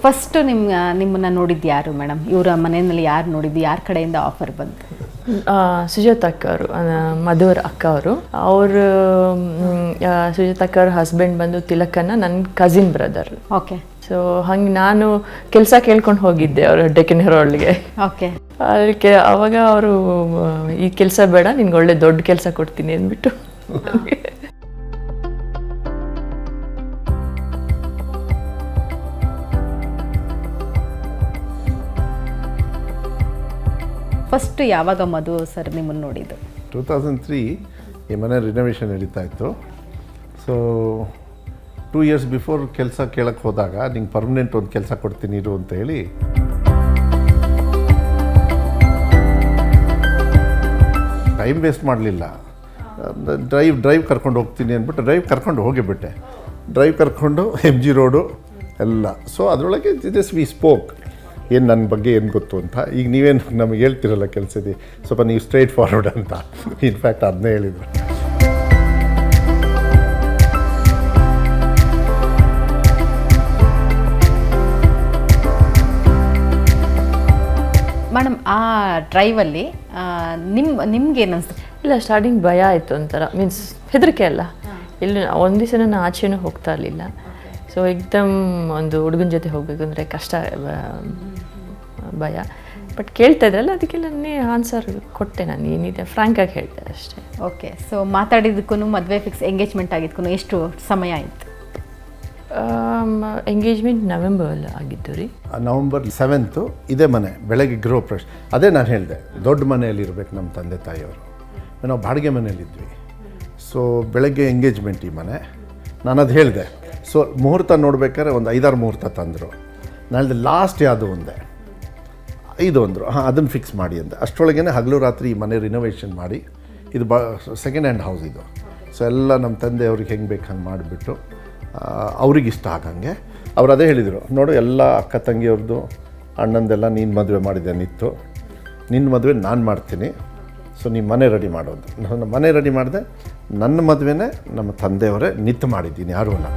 First ನಿಮ್ಮನ್ನು ನೋಡಿದ್ದು ಯಾರು ಮೇಡಮ್? ಇವರ ಮನೆಯಲ್ಲಿ ಯಾರು ನೋಡಿದ್ದು? ಯಾರ ಕಡೆಯಿಂದ ಆಫರ್ ಬಂತು? ಸುಜಾತ ಅಕ್ಕ ಅವರು, ಮಧುವರ ಅಕ್ಕ ಅವರು ಸುಜಾತ ಅಕ್ಕ ಅವ್ರ ಹಸ್ಬೆಂಡ್ ಬಂದು ತಿಲಕನ್ನ ನನ್ನ ಕಸಿನ್ ಬ್ರದರ್. ಓಕೆ. ಸೊ ಹಂಗೆ ನಾನು ಕೆಲಸ ಕೇಳ್ಕೊಂಡು ಹೋಗಿದ್ದೆ ಅವರು ಡೆಕ್ಕನ್ ಹೆರಾಲ್ಡ್ಗೆ. ಓಕೆ. ಅದಕ್ಕೆ ಅವಾಗ ಅವರು ಈ ಕೆಲಸ ಬೇಡ, ನಿನ್ಗೆ ಒಳ್ಳೆ ದೊಡ್ಡ ಕೆಲಸ ಕೊಡ್ತೀನಿ ಅಂದ್ಬಿಟ್ಟು. ಫಸ್ಟ್ ಯಾವಾಗ ಮಧು ಸರ್ ನಿಮ್ಮನ್ನು ನೋಡಿದ್ದು? 2003 ಈ ಮನೆ ರಿನೋವೇಷನ್ ನಡೀತಾ ಇತ್ತು. ಸೊ 2 years ಬಿಫೋರ್ ಕೆಲಸ ಕೇಳಕ್ಕೆ ಹೋದಾಗ ನಿಂಗೆ ಪರ್ಮನೆಂಟ್ ಒಂದು ಕೆಲಸ ಕೊಡ್ತೀನಿ ಇರು ಅಂತ ಹೇಳಿ ಟೈಮ್ ವೇಸ್ಟ್ ಮಾಡಲಿಲ್ಲ. ಡ್ರೈವ್ ಕರ್ಕೊಂಡು ಹೋಗ್ತೀನಿ ಅಂದ್ಬಿಟ್ಟು ಡ್ರೈವ್ ಕರ್ಕೊಂಡು ಹೋಗಿಬಿಟ್ಟೆ. ಡ್ರೈವ್ ಕರ್ಕೊಂಡು MG ರೋಡು ಎಲ್ಲ. ಸೊ ಅದರೊಳಗೆ ಜಸ್ಟ್ ವಿ ಸ್ಪೋಕ್, ಏನು ನನ್ನ ಬಗ್ಗೆ ಏನು ಗೊತ್ತು ಅಂತ. ಈಗ ನೀವೇನು ನಮಗೆ ಹೇಳ್ತಿರಲ್ಲ ಕೆಲಸದಿ, ಸ್ವಲ್ಪ ನೀವು ಸ್ಟ್ರೈಟ್ ಫಾರ್ವರ್ಡ್ ಅಂತ. ಇನ್ಫ್ಯಾಕ್ಟ್ ಅದನ್ನೇ ಹೇಳಿದರು. ಮೇಡಮ್, ಆ ಡ್ರೈವಲ್ಲಿ ನಿಮ್ಗೆ ಏನು ಅನಿಸ್ತು? ಇಲ್ಲ, ಸ್ಟಾರ್ಟಿಂಗ್ ಭಯ ಆಯಿತು ಒಂಥರ, ಮೀನ್ಸ್ ಹೆದರಿಕೆ ಅಲ್ಲ. ಇಲ್ಲಿ ಒಂದು ದಿವಸ ನಾನು ಆಚೆನೂ ಹೋಗ್ತಾ ಇರಲಿಲ್ಲ. ಸೊ ಏಕ್ದಮ್ ಒಂದು ಹುಡುಗನ ಜೊತೆ ಹೋಗಬೇಕು ಅಂದರೆ ಕಷ್ಟ, ಭಯ. ಬಟ್ ಕೇಳ್ತಾ ಇದ್ರಲ್ಲ, ಅದಕ್ಕೆಲ್ಲ ಆನ್ಸರ್ ಕೊಟ್ಟೆ. ನಾನು ಏನಿದೆ ಫ್ರ್ಯಾಂಕಾಗಿ ಹೇಳ್ತೆ ಅಷ್ಟೇ. ಓಕೆ. ಸೊ ಮಾತಾಡಿದ್ದಕ್ಕೂ ಮದುವೆ ಫಿಕ್ಸ್ ಎಂಗೇಜ್ಮೆಂಟ್ ಆಗಿದ್ದಕ್ಕೂ ಎಷ್ಟು ಸಮಯ ಆಯಿತು? ಎಂಗೇಜ್ಮೆಂಟ್ ನವೆಂಬರ್ ಆಗಿದ್ದು ರೀ. November 7th ಇದೇ ಮನೆ ಬೆಳಗ್ಗೆ ಗೃಹ ಪ್ರವೇಶ. ಅದೇ ನಾನು ಹೇಳಿದೆ, ದೊಡ್ಡ ಮನೆಯಲ್ಲಿ ಇರಬೇಕು ನಮ್ಮ ತಂದೆ ತಾಯಿಯವರು. ನಾವು ಬಾಡಿಗೆ ಮನೆಯಲ್ಲಿದ್ವಿ. ಸೊ ಬೆಳಗ್ಗೆ ಎಂಗೇಜ್ಮೆಂಟ್ ಈ ಮನೆ. ನಾನು ಅದು ಹೇಳಿದೆ. ಸೊ ಮುಹೂರ್ತ ನೋಡ್ಬೇಕಾದ್ರೆ ಒಂದು 5-6 ಮುಹೂರ್ತ ತಂದರು. ನಾನು ಹೇಳಿದೆ ಲಾಸ್ಟ್ ಯಾವುದು ಒಂದೇ ಇದು ಅಂದರು. ಅದನ್ನು ಫಿಕ್ಸ್ ಮಾಡಿ ಅಂದೆ. ಅಷ್ಟರೊಳಗೇ ಹಗಲು ರಾತ್ರಿ ಈ ಮನೆ ರಿನೋವೇಷನ್ ಮಾಡಿ, ಇದು ಸೆಕೆಂಡ್ ಹ್ಯಾಂಡ್ ಹೌಸ್ ಇದು. ಸೊ ಎಲ್ಲ ನಮ್ಮ ತಂದೆ ಅವ್ರಿಗೆ ಹೆಂಗೆ ಬೇಕು ಹಂಗೆ ಮಾಡಿಬಿಟ್ಟು ಅವ್ರಿಗಿಷ್ಟ ಆಗಂಗೆ ಅವ್ರು ಅದೇ ಹೇಳಿದರು, ನೋಡು ಎಲ್ಲ ಅಕ್ಕ ತಂಗಿಯವ್ರದ್ದು ಅಣ್ಣಂದೆಲ್ಲ ನೀನು ಮದುವೆ ಮಾಡಿದೆ ನಿತ್ತು, ನಿನ್ನ ಮದುವೆ ನಾನು ಮಾಡ್ತೀನಿ. ಸೊ ನೀನು ಮನೆ ರೆಡಿ ಮಾಡೋದು. ನಾನು ಮನೆ ರೆಡಿ ಮಾಡಿದೆ. ನನ್ನ ಮದುವೆನೇ ನಮ್ಮ ತಂದೆಯವರೇ ನಿತ್ತು ಮಾಡಿದ್ದೀನಿ, ಯಾರೂ ಅಲ್ಲ.